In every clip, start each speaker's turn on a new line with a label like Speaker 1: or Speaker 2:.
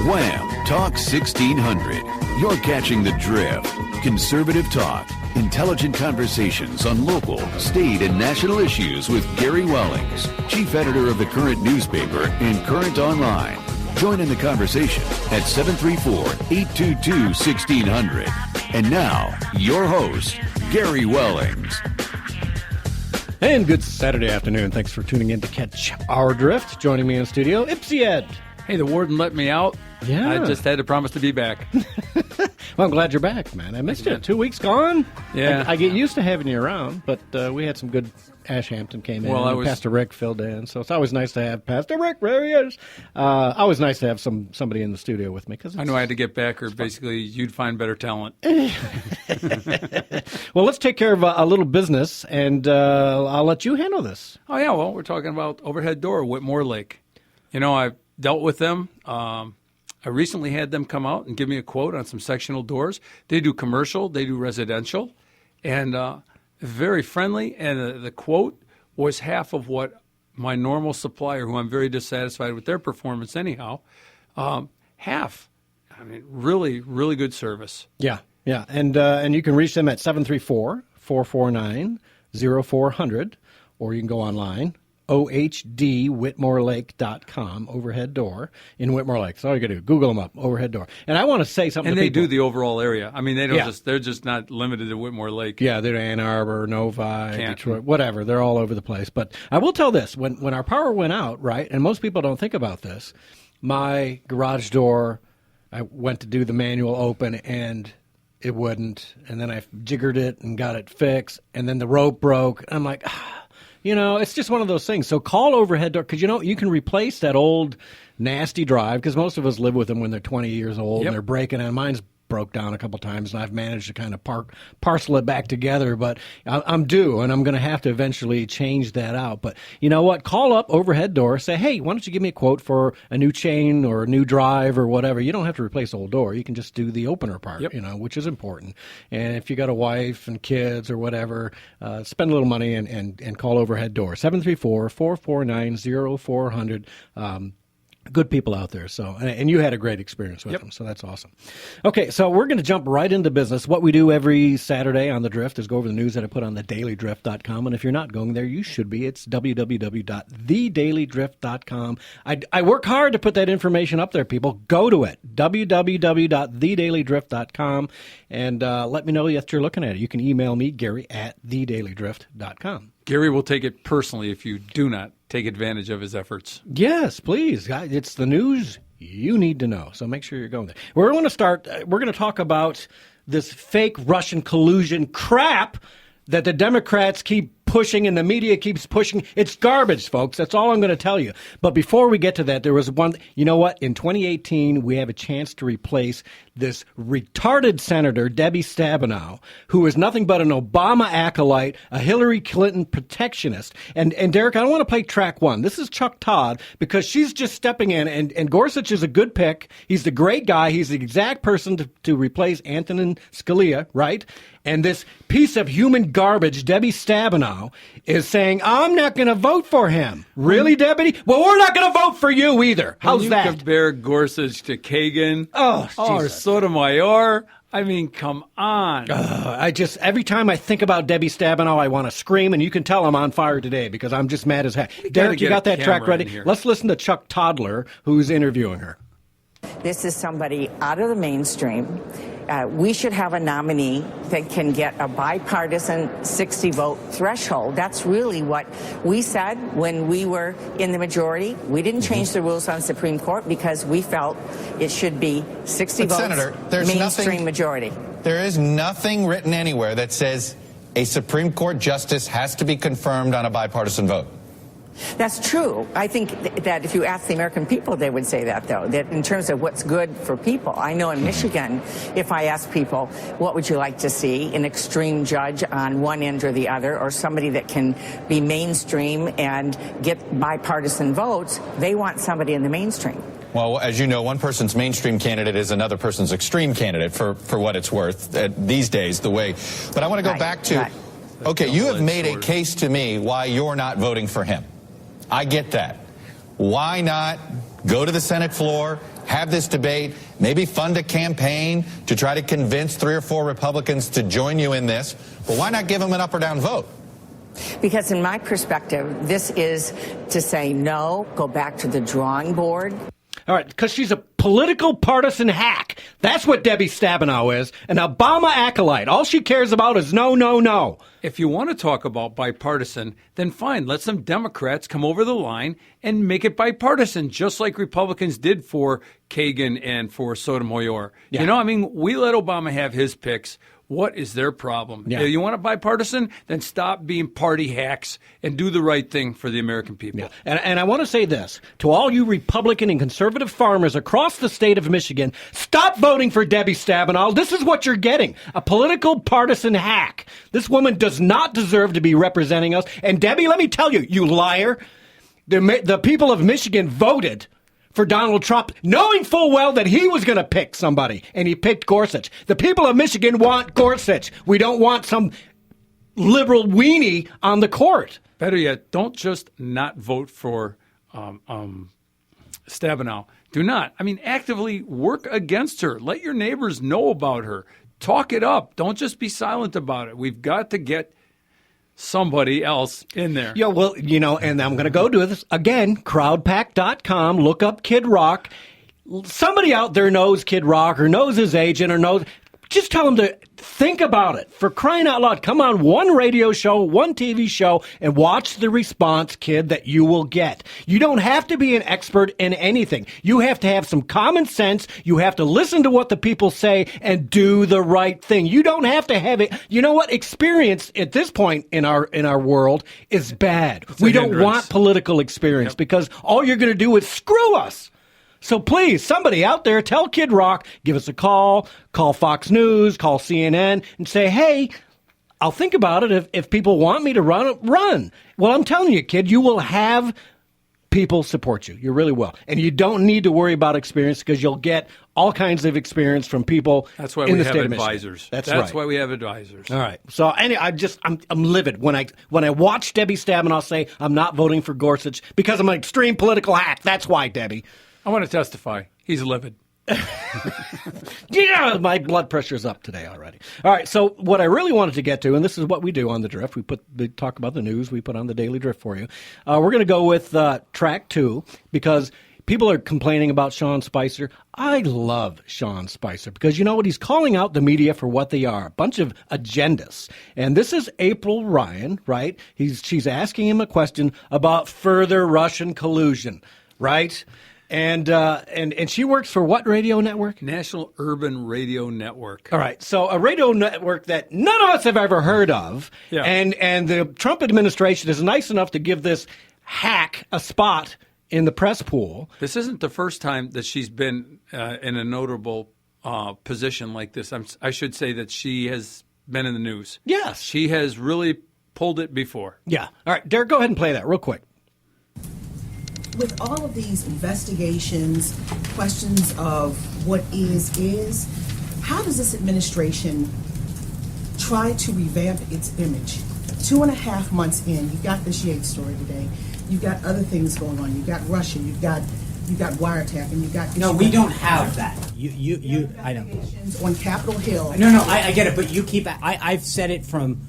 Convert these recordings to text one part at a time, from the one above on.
Speaker 1: Wham! Talk 1600. You're catching the drift. Conservative talk. Intelligent conversations on local, state, and national issues with Gary Wellings, chief editor of the Current newspaper and Current Online. Join in the conversation at 734-822-1600. And now, your host, Gary Wellings.
Speaker 2: And good Saturday afternoon. Thanks for tuning in to catch our drift. Joining me in studio, Ipsy Ed.
Speaker 3: Hey, the warden let me out.
Speaker 2: Yeah.
Speaker 3: I just had to promise to be back.
Speaker 2: Well, I'm glad you're back, man. I missed you. 2 weeks gone.
Speaker 3: Yeah.
Speaker 2: I get used to having you around, but we had some good. Ashhampton came in, and Pastor Rick filled in, so it's always nice to have Pastor Rick. There he is. Always nice to have somebody in the studio with me. Cause
Speaker 3: I know I had to get back, or basically you'd find better talent.
Speaker 2: Well, let's take care of a little business, and I'll let you handle this.
Speaker 3: Oh, yeah, well, we're talking about Overhead Door, Whitmore Lake. You know, I've dealt with them. I recently had them come out and give me a quote on some sectional doors. They do commercial, they do residential, and very friendly, and the quote was half of what my normal supplier, who I'm very dissatisfied with their performance anyhow, half. I mean, really, really good service.
Speaker 2: Yeah, and you can reach them at 734-449-0400, or you can go online, OHDWhitmoreLake.com, Overhead Door in Whitmore Lake. That's all you got to do. Google them up, Overhead Door. And I want to say something
Speaker 3: and
Speaker 2: to people.
Speaker 3: And they do the overall area. I mean, they don't they're just not limited to Whitmore Lake.
Speaker 2: Yeah, they're Ann Arbor, Novi, Detroit, whatever. They're all over the place. But I will tell this. When our power went out, right, and most people don't think about this, my garage door, I went to do the manual open, and it wouldn't. And then I jiggered it and got it fixed, and then the rope broke. I'm like, you know, it's just one of those things. So call Overhead Door, because, you know, you can replace that old nasty drive, because most of us live with them when they're 20 years old, and they're breaking, and mine's broke down a couple times, and I've managed to kind of parcel it back together, but I'm due, and I'm going to have to eventually change that out. But you know what? Call up Overhead Door, say, hey, why don't you give me a quote for a new chain or a new drive or whatever. You don't have to replace the whole door. You can just do the opener part, you know, which is important. And if you got a wife and kids or whatever, spend a little money and call Overhead Door, 734-449-0400. Good people out there. So, and you had a great experience with them, so that's awesome. Okay, so we're going to jump right into business. What we do every Saturday on The Drift is go over the news that I put on thedailydrift.com, and if you're not going there, you should be. It's www.thedailydrift.com. I work hard to put that information up there, people. Go to it, www.thedailydrift.com, and let me know that you're looking at it. You can email me, Gary, at thedailydrift.com.
Speaker 3: Gary will take it personally if you do not take advantage of his efforts.
Speaker 2: Yes, please. It's the news you need to know, so make sure you're going there. We're going to talk about this fake Russian collusion crap that the Democrats keep pushing and the media keeps pushing. It's garbage, folks. That's all I'm going to tell you. But before we get to that, there was one. You know what? In 2018, we have a chance to replace this retarded Senator Debbie Stabenow, who is nothing but an Obama acolyte, a Hillary Clinton protectionist. And Derek, I don't want to play track one. This is Chuck Todd, because she's just stepping in, and Gorsuch is a good pick. He's the great guy. He's the exact person to replace Antonin Scalia, right? And this piece of human garbage, Debbie Stabenow, is saying, I'm not going to vote for him. Really, Debbie? Well, we're not going to vote for you either. How's that?
Speaker 3: You compare Gorsuch to Kagan
Speaker 2: or
Speaker 3: Sotomayor. I mean, come on.
Speaker 2: Every time I think about Debbie Stabenow, I want to scream, and you can tell I'm on fire today because I'm just mad as heck. Derek, you got that track ready? Let's listen to Chuck Toddler, who's interviewing her.
Speaker 4: This is somebody out of the mainstream. We should have a nominee that can get a bipartisan 60-vote threshold. That's really what we said when we were in the majority. We didn't change the rules on the Supreme Court because we felt it should be 60 votes,
Speaker 5: Senator,
Speaker 4: mainstream majority.
Speaker 5: There is nothing written anywhere that says a Supreme Court justice has to be confirmed on a bipartisan vote.
Speaker 4: That's true. I think that if you ask the American people, they would say that, though, that in terms of what's good for people. I know in Michigan, if I ask people, what would you like to see, an extreme judge on one end or the other, or somebody that can be mainstream and get bipartisan votes, they want somebody in the mainstream.
Speaker 5: Well, as you know, one person's mainstream candidate is another person's extreme candidate for what it's worth these days, the way. But I want to go back to, okay, you have made a case to me why you're not voting for him. I get that. Why not go to the Senate floor, have this debate, maybe fund a campaign to try to convince 3 or 4 Republicans to join you in this. But why not give them an up or down vote?
Speaker 4: Because in my perspective, this is to say no, go back to the drawing board.
Speaker 2: All right, because she's a political partisan hack. That's what Debbie Stabenow is, an Obama acolyte. All she cares about is no, no, no.
Speaker 3: If you want to talk about bipartisan, then fine. Let some Democrats come over the line and make it bipartisan, just like Republicans did for Kagan and for Sotomayor.
Speaker 2: Yeah.
Speaker 3: You know, I mean, we let Obama have his picks. What is their problem?
Speaker 2: Yeah.
Speaker 3: If you want a bipartisan, then stop being party hacks and do the right thing for the American people.
Speaker 2: Yeah. And I want to say this to all you Republican and conservative farmers across the state of Michigan: stop voting for Debbie Stabenow. This is what you're getting, a political partisan hack. This woman does not deserve to be representing us. And Debbie, let me tell you, you liar, the people of Michigan voted for Donald Trump, knowing full well that he was going to pick somebody, and he picked Gorsuch. The people of Michigan want Gorsuch. We don't want some liberal weenie on the court.
Speaker 3: Better yet, don't just not vote for Stabenow. Do not. I mean, actively work against her. Let your neighbors know about her. Talk it up. Don't just be silent about it. We've got to get somebody else in there.
Speaker 2: Yeah, well, you know, and I'm going to go do this again, crowdpack.com, look up Kid Rock. Somebody out there knows Kid Rock or knows his agent or knows. Just tell them to think about it. For crying out loud, come on one radio show, one TV show, and watch the response, kid, that you will get. You don't have to be an expert in anything. You have to have some common sense. You have to listen to what the people say and do the right thing. You don't have to have it. You know what? Experience at this point in our world is bad. We don't want political experience because all you're going to do is screw us. So please, somebody out there, tell Kid Rock, give us a call Fox News, call CNN, and say, hey, I'll think about it if people want me to run. Well, I'm telling you, kid, you will have people support you. You really will. And you don't need to worry about experience because you'll get all kinds of experience from people in the state of Michigan.
Speaker 3: That's why we have advisors.
Speaker 2: That's right.
Speaker 3: Why we have advisors.
Speaker 2: All right. So anyway, I'm livid when I watch Debbie Stabenow say I'm not voting for Gorsuch because I'm an extreme political hack. That's why, Debbie.
Speaker 3: I want to testify. He's livid.
Speaker 2: Yeah, my blood pressure's up today already. All right, so what I really wanted to get to, and this is what we do on The Drift, we talk about the news, we put on the Daily Drift for you. We're going to go with track 2 because people are complaining about Sean Spicer. I love Sean Spicer because you know what? He's calling out the media for what they are, a bunch of agendas. And this is April Ryan, right? She's asking him a question about further Russian collusion, right? And she works for what radio network?
Speaker 3: National Urban Radio Network.
Speaker 2: All right, so a radio network that none of us have ever heard of,
Speaker 3: yeah.
Speaker 2: And the Trump administration is nice enough to give this hack a spot in the press pool.
Speaker 3: This isn't the first time that she's been in a notable position like this. I should say that she has been in the news.
Speaker 2: Yes.
Speaker 3: She has really pulled it before.
Speaker 2: Yeah. All right, Derek, go ahead and play that real quick.
Speaker 6: With all of these investigations, questions of what is, how does this administration try to revamp its image? 2.5 months in, you've got this Yates story today. You've got other things going on. You've got Russia. You've got wiretap, and you've got.
Speaker 7: No, we don't have that. You. I know.
Speaker 6: On Capitol Hill.
Speaker 7: No, I get it, but you keep. I've said it from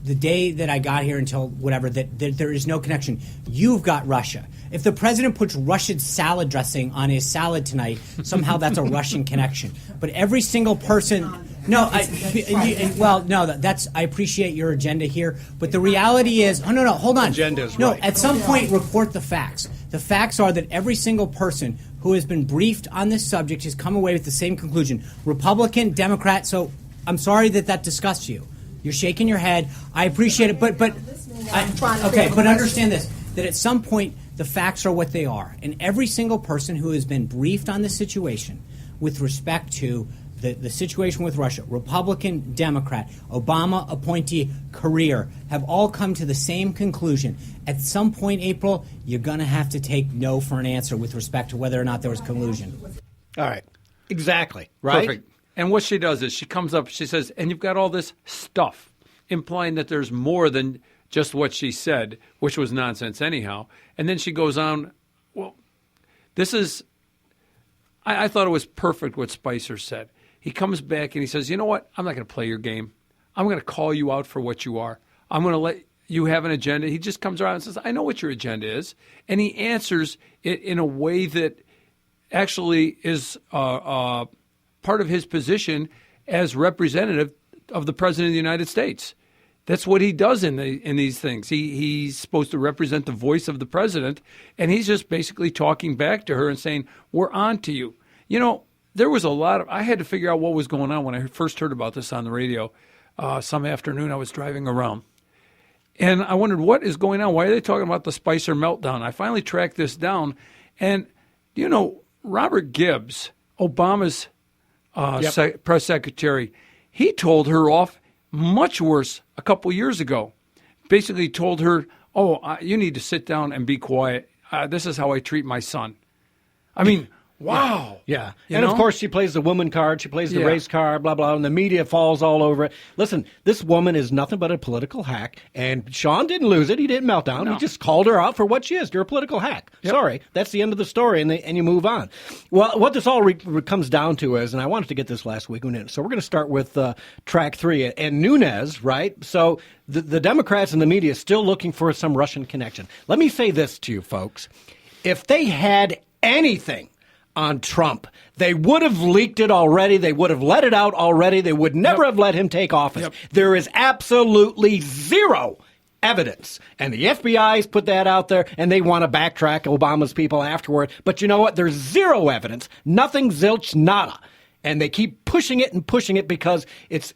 Speaker 7: the day that I got here until whatever that there is no connection. You've got Russia. If the president puts Russian salad dressing on his salad tonight, somehow that's a Russian connection. But every single person. No, that's. I appreciate your agenda here, but the reality is, no, hold on.
Speaker 2: Agenda's
Speaker 7: no,
Speaker 2: right.
Speaker 7: At some point, report the facts. The facts are that every single person who has been briefed on this subject has come away with the same conclusion: Republican, Democrat. So I'm sorry that disgusts you. You're shaking your head. I appreciate it, but understand this: that at some point the facts are what they are, and every single person who has been briefed on this situation, with respect to the situation with Russia, Republican, Democrat, Obama appointee, career, have all come to the same conclusion. At some point, April, you're going to have to take no for an answer with respect to whether or not there was collusion.
Speaker 2: All right. Exactly. Right?
Speaker 3: Perfect. And what she does is she comes up, she says, and you've got all this stuff, implying that there's more than just what she said, which was nonsense anyhow. And then she goes on, well, this is, I thought it was perfect what Spicer said. He comes back and he says, you know what? I'm not going to play your game. I'm going to call you out for what you are. I'm going to let you have an agenda. He just comes around and says, I know what your agenda is. And he answers it in a way that actually is part of his position as representative of the President of the United States. That's what he does in these things. He's supposed to represent the voice of the president, and he's just basically talking back to her and saying, we're on to you. You know, there was a lot of – I had to figure out what was going on when I first heard about this on the radio. Some afternoon I was driving around, and I wondered, what is going on? Why are they talking about the Spicer meltdown? I finally tracked this down, and, you know, Robert Gibbs, Obama's press secretary, he told her off much worse a couple years ago. Basically told her, you need to sit down and be quiet. This is how I treat my son. I mean, wow.
Speaker 2: Yeah. And, of course, she plays the woman card. She plays the race card, blah, blah, and the media falls all over it. Listen, this woman is nothing but a political hack, and Sean didn't lose it. He didn't melt down. No. He just called her out for what she is. You're a political hack. Yep. Sorry. That's the end of the story, and you move on. Well, what this all comes down to is, and I wanted to get this last week, so we're going to start with track 3. And Nunes, right? So the Democrats and the media is still looking for some Russian connection. Let me say this to you, folks. If they had anything on Trump, they would have leaked it already. They would have let it out already. They would never have let him take office. Yep. There is absolutely zero evidence. And the FBI's put that out there, and they want to backtrack Obama's people afterward. But you know what? There's zero evidence. Nothing, zilch, nada. And they keep pushing it because it's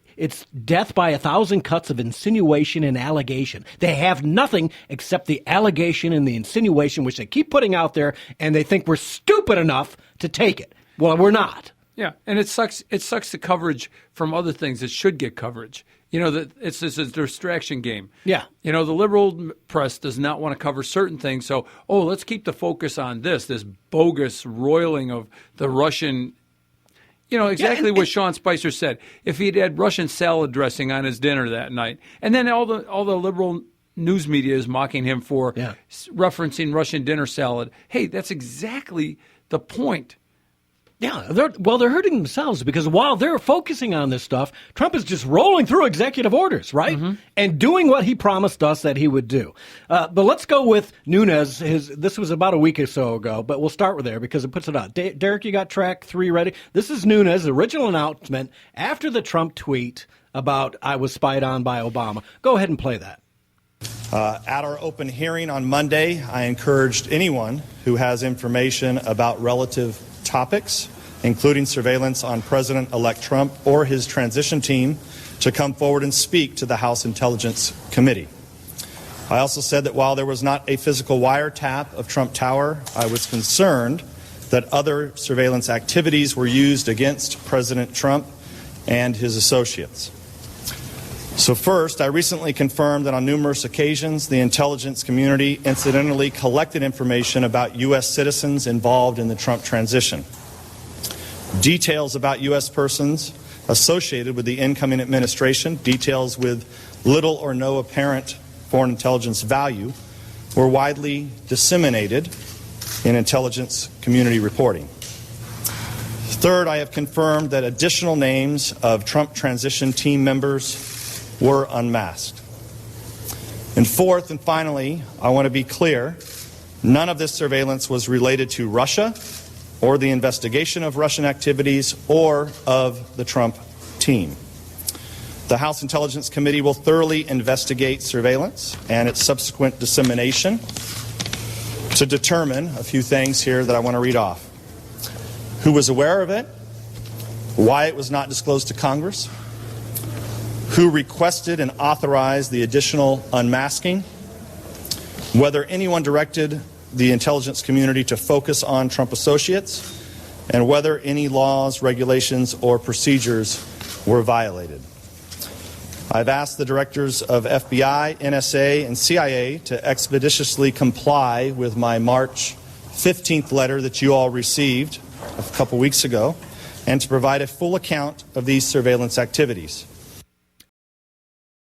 Speaker 2: death by 1,000 cuts of insinuation and allegation. They have nothing except the allegation and the insinuation, which they keep putting out there, and they think we're stupid enough to take it. Well, we're not.
Speaker 3: Yeah, and it sucks the coverage from other things that should get coverage. You know, that it's a distraction game.
Speaker 2: Yeah.
Speaker 3: You know, the liberal press does not want to cover certain things. So, let's keep the focus on this bogus roiling of the Russian. You know, exactly what Sean Spicer said. If he'd had Russian salad dressing on his dinner that night, and then all the liberal news media is mocking him for referencing Russian dinner salad. Hey, that's exactly the point.
Speaker 2: Yeah, they're hurting themselves because while they're focusing on this stuff, Trump is just rolling through executive orders, right? Mm-hmm. And doing what he promised us that he would do. But let's go with Nunes. This was about a week or so ago, but we'll start with there because it puts it out. Derek, you got track 3 ready? This is Nunes' original announcement after the Trump tweet about I was spied on by Obama. Go ahead and play that.
Speaker 8: At our open hearing on Monday, I encouraged anyone who has information about relative topics, including surveillance on President-elect Trump or his transition team, to come forward and speak to the House Intelligence Committee. I also said that while there was not a physical wiretap of Trump Tower, I was concerned that other surveillance activities were used against President Trump and his associates. So first, I recently confirmed that on numerous occasions, the intelligence community incidentally collected information about U.S. citizens involved in the Trump transition. Details about U.S. persons associated with the incoming administration, details with little or no apparent foreign intelligence value, were widely disseminated in intelligence community reporting. Third, I have confirmed that additional names of Trump transition team members were unmasked. And fourth and finally, I want to be clear, none of this surveillance was related to Russia or the investigation of Russian activities or of the Trump team. The House Intelligence Committee will thoroughly investigate surveillance and its subsequent dissemination to determine a few things here that I want to read off. Who was aware of it? Why it was not disclosed to Congress? Who requested and authorized the additional unmasking? Whether anyone directed the intelligence community to focus on Trump associates, and whether any laws, regulations, or procedures were violated. I've asked the directors of FBI, NSA, and CIA to expeditiously comply with my March 15th letter that you all received a couple weeks ago, and to provide a full account of these surveillance activities.